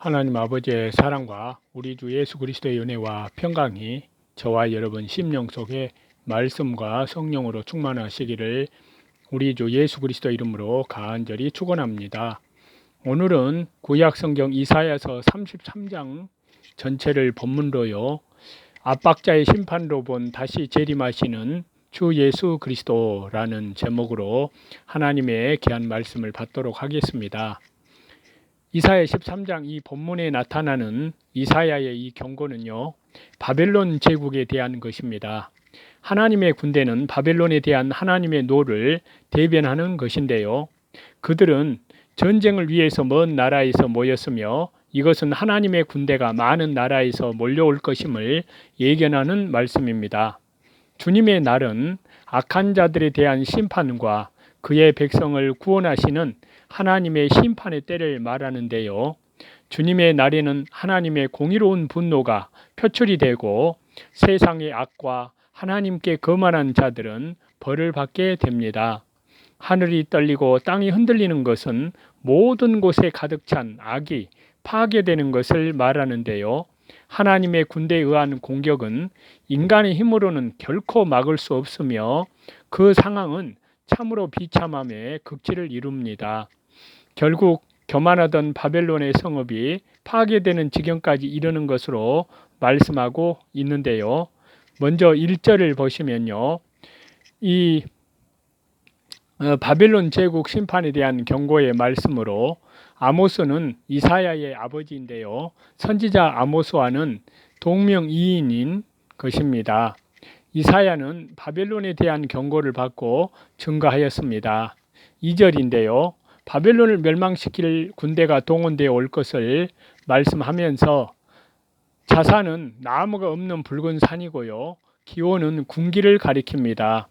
하나님 아버지의 사랑과 우리 주 예수 그리스도의 은혜와 평강이 저와 여러분 심령 속에 말씀과 성령으로 충만하시기를 우리 주 예수 그리스도 이름으로 간절히 축원합니다. 오늘은 구약 성경 이사야서 33장 전체를 본문로요. 압박자의 심판으로 본 다시 재림하시는 주 예수 그리스도라는 제목으로 하나님의 귀한 말씀을 받도록 하겠습니다. 이사야 13장 이 본문에 나타나는 이사야의 이 경고는요, 바벨론 제국에 대한 것입니다. 하나님의 군대는 바벨론에 대한 하나님의 노를 대변하는 것인데요. 그들은 전쟁을 위해서 먼 나라에서 모였으며 이것은 하나님의 군대가 많은 나라에서 몰려올 것임을 예견하는 말씀입니다. 주님의 날은 악한 자들에 대한 심판과 그의 백성을 구원하시는 하나님의 심판의 때를 말하는데요. 주님의 날에는 하나님의 공의로운 분노가 표출이 되고 세상의 악과 하나님께 거만한 자들은 벌을 받게 됩니다. 하늘이 떨리고 땅이 흔들리는 것은 모든 곳에 가득 찬 악이 파괴되는 것을 말하는데요. 하나님의 군대에 의한 공격은 인간의 힘으로는 결코 막을 수 없으며 그 상황은 참으로 비참함의 극치를 이룹니다. 결국 교만하던 바벨론의 성읍이 파괴되는 지경까지 이르는 것으로 말씀하고 있는데요. 먼저 1절을 보시면요. 이 바벨론 제국 심판에 대한 경고의 말씀으로 아모스는 이사야의 아버지인데요. 선지자 아모스와는 동명이인인 것입니다. 이사야는 바벨론에 대한 경고를 받고 증거하였습니다. 2절인데요. 바벨론을 멸망시킬 군대가 동원되어 올 것을 말씀하면서 자산은 나무가 없는 붉은 산이고요. 기온은 군기를 가리킵니다.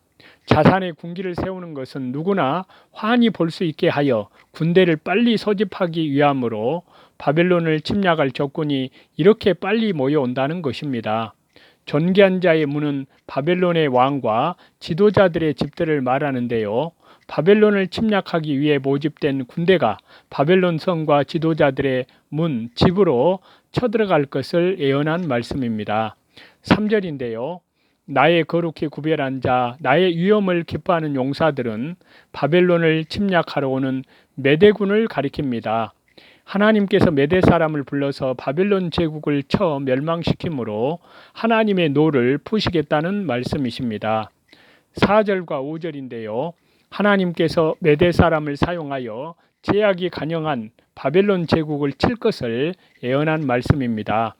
자산의 군기를 세우는 것은 누구나 환히 볼 수 있게 하여 군대를 빨리 소집하기 위함으로 바벨론을 침략할 적군이 이렇게 빨리 모여온다는 것입니다. 존귀한 자의 문은 바벨론의 왕과 지도자들의 집들을 말하는데요. 바벨론을 침략하기 위해 모집된 군대가 바벨론 성과 지도자들의 문, 집으로 쳐들어갈 것을 예언한 말씀입니다. 3절인데요. 나의 거룩히 구별한 자, 나의 위엄을 기뻐하는 용사들은 바벨론을 침략하러 오는 메대군을 가리킵니다. 하나님께서 메대 사람을 불러서 바벨론 제국을 쳐 멸망시키므로 하나님의 노를 푸시겠다는 말씀이십니다. 4절과 5절인데요. 하나님께서 메대 사람을 사용하여 제약이 간영한 바벨론 제국을 칠 것을 예언한 말씀입니다.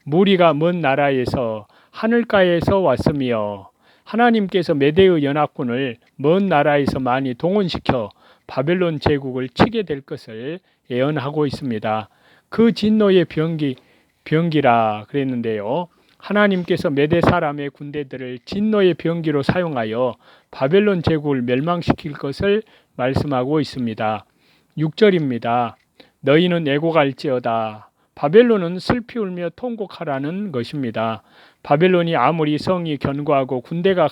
무리가 먼 나라에서 하늘가에서 왔으며 하나님께서 메대의 연합군을 먼 나라에서 많이 동원시켜 바벨론 제국을 치게 될 것을 예언하고 있습니다. 그 진노의 병기라 그랬는데요. 하나님께서 메대 사람의 군대들을 진노의 병기로 사용하여 바벨론 제국을 멸망시킬 것을 말씀하고 있습니다. 6절입니다. 너희는 애곡할지어다. 바벨론은 슬피 울며 통곡하라는 것입니다. 바벨론이 아무리 성이 견고하고 군대가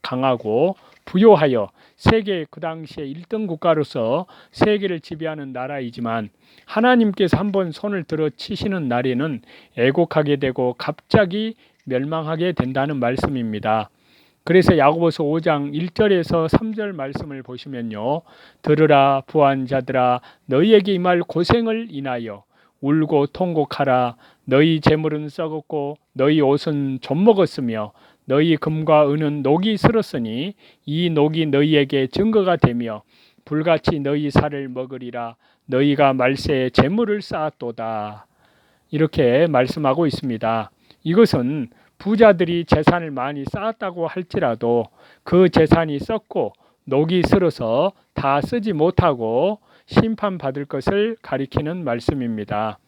강하고 부요하여 세계 그 당시에 1등 국가로서 세계를 지배하는 나라이지만 하나님께서 한번 손을 들어 치시는 날에는 애곡하게 되고 갑자기 멸망하게 된다는 말씀입니다. 그래서 야고보서 5장 1절에서 3절 말씀을 보시면요. 들으라 부한 자들아 너희에게 임할 고생을 인하여 울고 통곡하라. 너희 재물은 썩었고 너희 옷은 좀먹었으며 너희 금과 은은 녹이 슬었으니 이 녹이 너희에게 증거가 되며 불같이 너희 살을 먹으리라. 너희가 말세에 재물을 쌓았도다. 이렇게 말씀하고 있습니다. 이것은 부자들이 재산을 많이 쌓았다고 할지라도 그 재산이 썩고 녹이 슬어서 다 쓰지 못하고 심판받을 것을 가리키는 말씀입니다.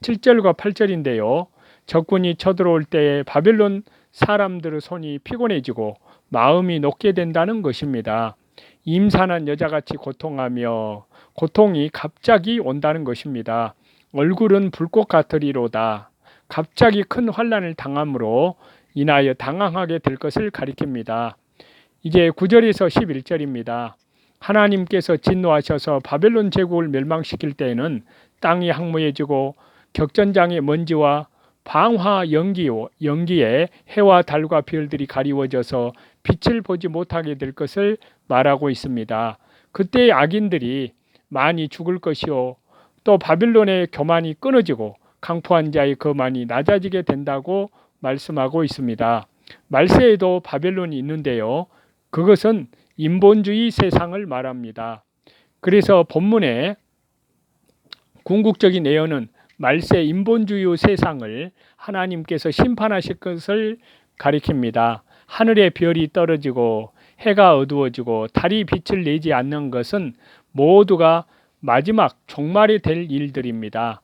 7절과 8절인데요. 적군이 쳐들어올 때에 바벨론 사람들의 손이 피곤해지고 마음이 녹게 된다는 것입니다. 임산한 여자같이 고통하며 고통이 갑자기 온다는 것입니다. 얼굴은 불꽃 같으리로다. 갑자기 큰 환난을 당함으로 인하여 당황하게 될 것을 가리킵니다. 이제 9절에서 11절입니다. 하나님께서 진노하셔서 바벨론 제국을 멸망시킬 때에는 땅이 황무해지고 격전장의 먼지와 방화 연기에 해와 달과 별들이 가리워져서 빛을 보지 못하게 될 것을 말하고 있습니다. 그때 악인들이 많이 죽을 것이요, 또 바빌론의 교만이 끊어지고 강포한 자의 거만이 낮아지게 된다고 말씀하고 있습니다. 말세에도 바벨론이 있는데요, 그것은 인본주의 세상을 말합니다. 그래서 본문의 궁극적인 예언은 말세 인본주의 세상을 하나님께서 심판하실 것을 가리킵니다. 하늘의 별이 떨어지고 해가 어두워지고 달이 빛을 내지 않는 것은 모두가 마지막 종말이 될 일들입니다.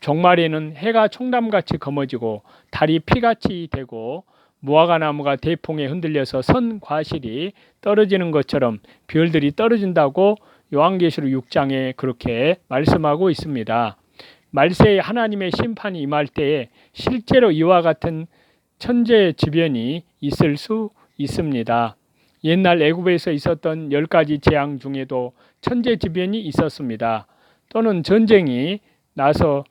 종말에는 해가 총담같이 검어지고 달이 피같이 되고 무화과나무가 대풍에 흔들려서 선 과실이 떨어지는 것처럼 별들이 떨어진다고 요한계시록 6장에 그렇게 말씀하고 있습니다. 말세에 하나님의 심판이 임할 때에 실제로 이와 같은 천재지변이 있을 수 있습니다. 옛날 애굽에서 있었던 10가지 재앙 중에도 천재지변이 있었습니다. 또는 전쟁이 나서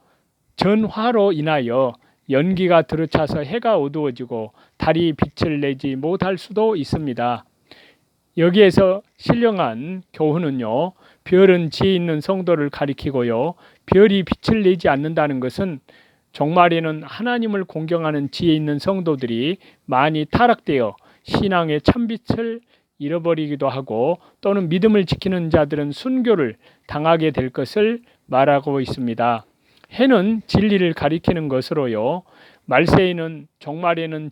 전화로 인하여 연기가 들어차서 해가 어두워지고 달이 빛을 내지 못할 수도 있습니다. 여기에서 신령한 교훈은요, 별은 지혜 있는 성도를 가리키고요, 별이 빛을 내지 않는다는 것은 종말에는 하나님을 공경하는 지혜 있는 성도들이 많이 타락되어 신앙의 참빛을 잃어버리기도 하고, 또는 믿음을 지키는 자들은 순교를 당하게 될 것을 말하고 있습니다. 해는 진리를 가리키는 것으로요, 말세에는 종말에는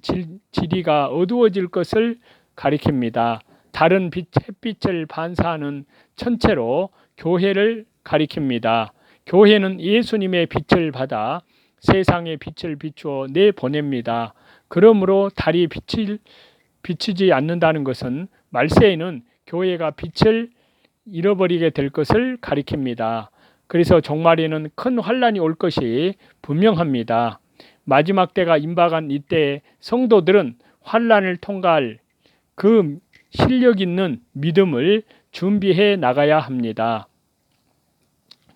지리가 어두워질 것을 가리킵니다. 다른 햇빛을 반사하는 천체로 교회를 가리킵니다. 교회는 예수님의 빛을 받아 세상의 빛을 비추어 내보냅니다. 그러므로 달이 비추지 않는다는 것은 말세에는 교회가 빛을 잃어버리게 될 것을 가리킵니다. 그래서 종말에는 큰 환란이 올 것이 분명합니다. 마지막 때가 임박한 이때 성도들은 환란을 통과할 그 실력 있는 믿음을 준비해 나가야 합니다.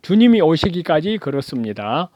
주님이 오시기까지 그렇습니다.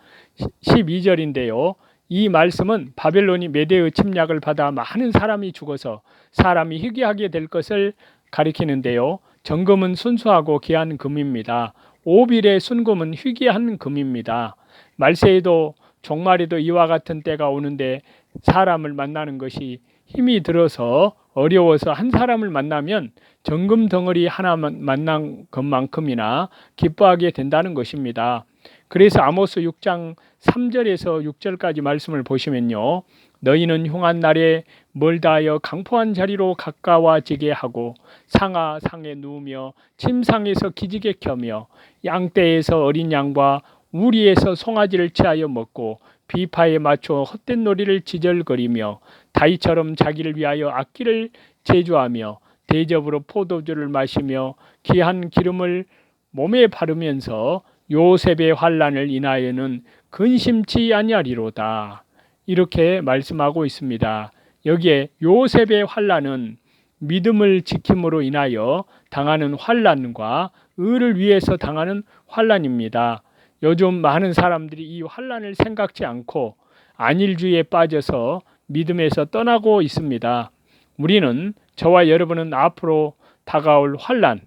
12절인데요. 이 말씀은 바벨론이 메대의 침략을 받아 많은 사람이 죽어서 사람이 희귀하게 될 것을 가리키는데요. 정금은 순수하고 귀한 금입니다. 오빌의 순금은 희귀한 금입니다. 말세에도 종말에도 이와 같은 때가 오는데 사람을 만나는 것이 힘이 들어서 어려워서 한 사람을 만나면 정금 덩어리 하나 만난 것만큼이나 기뻐하게 된다는 것입니다. 그래서 아모스 6장 3절에서 6절까지 말씀을 보시면요, 너희는 흉한 날에 멀다하여 강포한 자리로 가까워지게 하고 상아 상에 누우며 침상에서 기지개 켜며 양떼에서 어린 양과 우리에서 송아지를 취하여 먹고 비파에 맞춰 헛된 놀이를 지절거리며 다이처럼 자기를 위하여 악기를 제조하며 대접으로 포도주를 마시며 귀한 기름을 몸에 바르면서 요셉의 환난을 인하여는 근심치 아니하리로다. 이렇게 말씀하고 있습니다. 여기에 요셉의 환난은 믿음을 지킴으로 인하여 당하는 환난과 의를 위해서 당하는 환난입니다. 요즘 많은 사람들이 이 환난을 생각지 않고 안일주의에 빠져서 믿음에서 떠나고 있습니다. 우리는, 저와 여러분은 앞으로 다가올 환난,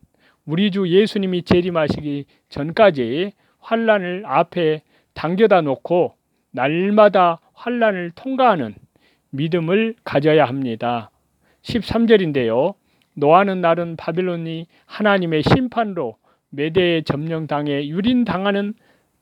우리 주 예수님이 재림하시기 전까지 환난을 앞에 당겨다 놓고 날마다 환난을 통과하는 믿음을 가져야 합니다. 13절인데요. 노하는 날은 바빌론이 하나님의 심판으로 메대에 점령당해 유린당하는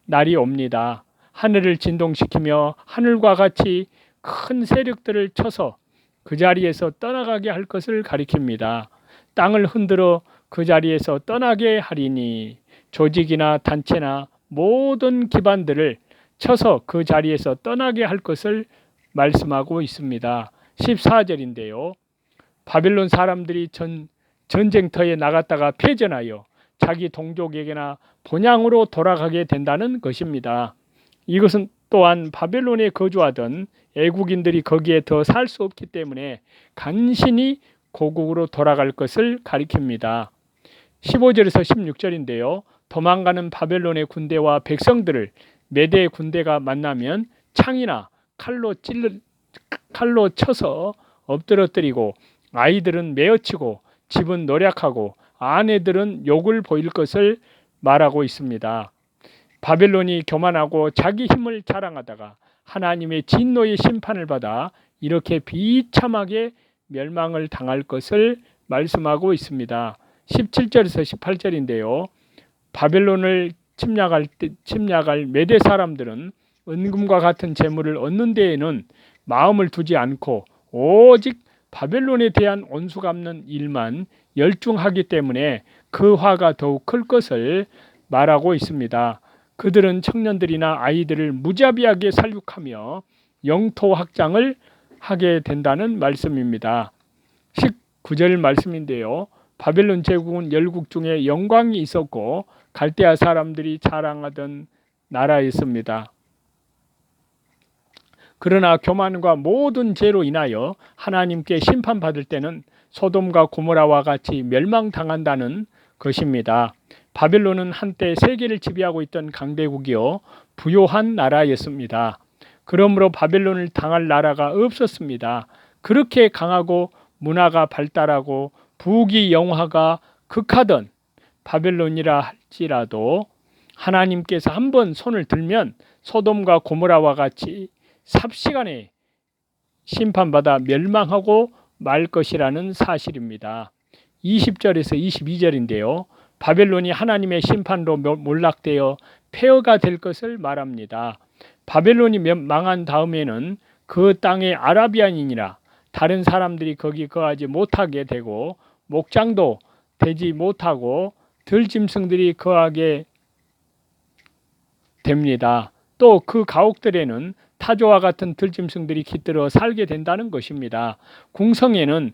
날이 옵니다. 하늘을 진동시키며 하늘과 같이 큰 세력들을 쳐서 그 자리에서 떠나가게 할 것을 가리킵니다. 땅을 흔들어 그 자리에서 떠나게 하리니 조직이나 단체나 모든 기반들을 쳐서 그 자리에서 떠나게 할 것을 말씀하고 있습니다. 14절인데요. 바빌론 사람들이 전쟁터에 나갔다가 패전하여 자기 동족에게나 본향으로 돌아가게 된다는 것입니다. 이것은 또한 바벨론에 거주하던 애국인들이 거기에 더 살 수 없기 때문에 간신히 고국으로 돌아갈 것을 가리킵니다. 15절에서 16절인데요. 도망가는 바벨론의 군대와 백성들을 메대 군대가 만나면 창이나 칼로 쳐서 엎드러뜨리고 아이들은 메어치고 집은 노략하고 아내들은 욕을 보일 것을 말하고 있습니다. 바벨론이 교만하고 자기 힘을 자랑하다가 하나님의 진노의 심판을 받아 이렇게 비참하게 멸망을 당할 것을 말씀하고 있습니다. 17절에서 18절인데요. 바벨론을 침략할 메대 사람들은 은금과 같은 재물을 얻는 데에는 마음을 두지 않고 오직 바벨론에 대한 온수 갚는 일만 열중하기 때문에 그 화가 더욱 클 것을 말하고 있습니다. 그들은 청년들이나 아이들을 무자비하게 살육하며 영토 확장을 하게 된다는 말씀입니다. 19절 말씀인데요. 바벨론 제국은 열국 중에 영광이 있었고 갈대아 사람들이 자랑하던 나라였습니다. 그러나 교만과 모든 죄로 인하여 하나님께 심판받을 때는 소돔과 고모라와 같이 멸망당한다는 것입니다. 바벨론은 한때 세계를 지배하고 있던 강대국이요 부요한 나라였습니다. 그러므로 바벨론을 당할 나라가 없었습니다. 그렇게 강하고 문화가 발달하고 부귀 영화가 극하던 바벨론이라 할지라도 하나님께서 한번 손을 들면 소돔과 고모라와 같이 삽시간에 심판받아 멸망하고 말 것이라는 사실입니다. 20절에서 22절인데요. 바벨론이 하나님의 심판으로 몰락되어 폐허가 될 것을 말합니다. 바벨론이 망한 다음에는 그 땅의 아라비안인이나 다른 사람들이 거기 거하지 못하게 되고 목장도 되지 못하고 들짐승들이 거하게 됩니다. 또 그 가옥들에는 타조와 같은 들짐승들이 깃들어 살게 된다는 것입니다. 궁성에는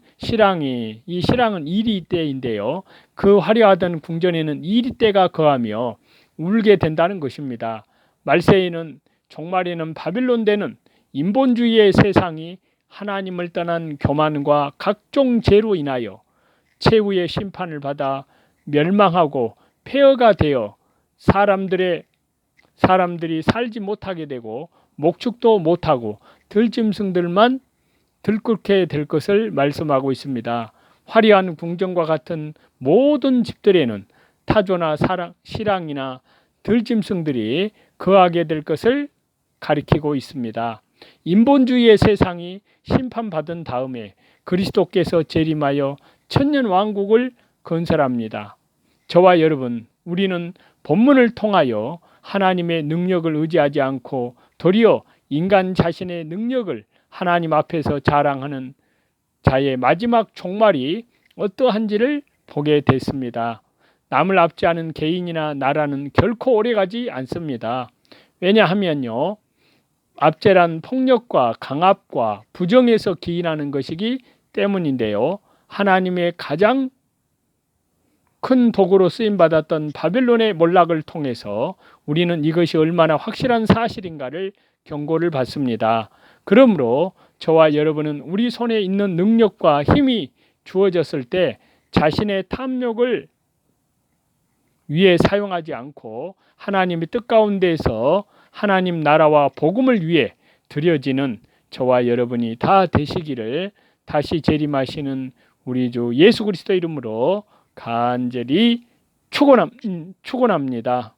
이 실랑은 이리떼인데요. 그 화려하던 궁전에는 이리떼가 거하며 울게 된다는 것입니다. 말세에는 종말에는 바빌론되는 인본주의의 세상이 하나님을 떠난 교만과 각종 죄로 인하여 최후의 심판을 받아 멸망하고 폐허가 되어 사람들이 살지 못하게 되고 목축도 못하고 들짐승들만 들끓게 될 것을 말씀하고 있습니다. 화려한 궁전과 같은 모든 집들에는 타조나 실랑이나 들짐승들이 거하게 될 것을 가리키고 있습니다. 인본주의의 세상이 심판받은 다음에 그리스도께서 재림하여 천년 왕국을 건설합니다. 저와 여러분, 우리는 본문을 통하여 하나님의 능력을 의지하지 않고 도리어 인간 자신의 능력을 하나님 앞에서 자랑하는 자의 마지막 종말이 어떠한지를 보게 됐습니다. 남을 압제하는 개인이나 나라는 결코 오래가지 않습니다. 왜냐하면요, 압제란 폭력과 강압과 부정에서 기인하는 것이기 때문인데요. 하나님의 가장 큰 도구로 쓰임받았던 바벨론의 몰락을 통해서 우리는 이것이 얼마나 확실한 사실인가를 경고를 받습니다. 그러므로 저와 여러분은 우리 손에 있는 능력과 힘이 주어졌을 때 자신의 탐욕을 위해 사용하지 않고 하나님의 뜻 가운데에서 하나님 나라와 복음을 위해 드려지는 저와 여러분이 다 되시기를 다시 재림하시는 우리 주 예수 그리스도 이름으로 간절히 축원합니다.